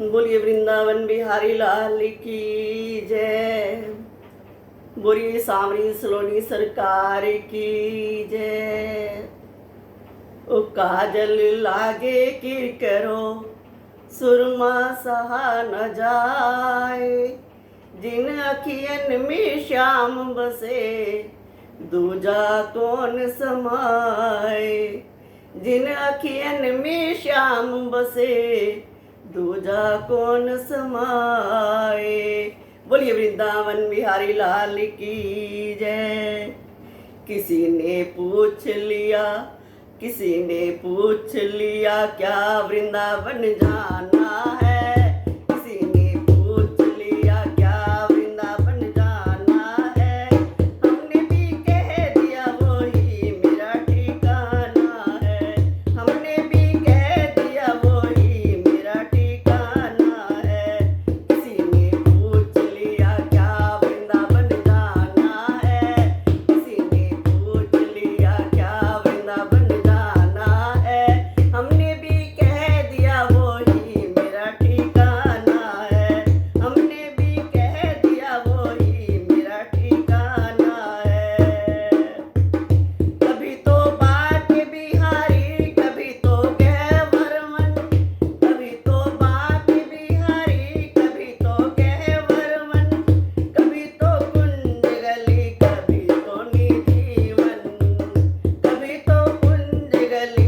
बोलिए वृंदावन बिहारी लाल की जय। बोलिए सांवरी सलोनी सरकार की जय। ओ काजल लागे किर करो सुरमा सहा न जाए, जिन अखियन में श्याम बसे दूजा कौन समाए। जिन अखियन में श्याम बसे दूजा कौन समाए। बोलिए वृंदावन बिहारी लाल की जय। किसी ने पूछ लिया क्या वृंदावन जाना है। किसी ने पूछ लिया क्या वृंदावन जाना है। हमने भी कह दिया वही मेरा ठिकाना है। हमने भी कह दिया वही मेरा ठिकाना है। किसी ने पूछ लिया क्या वृंदावन जाना है। किसी ने पूछ लिया क्या वृंदावन हमने भी कह दिया वही मेरा ठिकाना है। हमने भी कह दिया वही मेरा ठिकाना है। कभी तो बाके बिहारी कभी तो गहवरवन। कभी तो बाके बिहारी कभी तो गहवरवन। कभी तो कुंज गली कभी तो निधिवन। कभी तो कुंज गली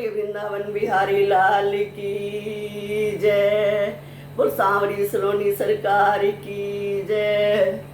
वृंदावन बिहारी लाल की जय। बोल सांवरी सलोनी सरकार की जय।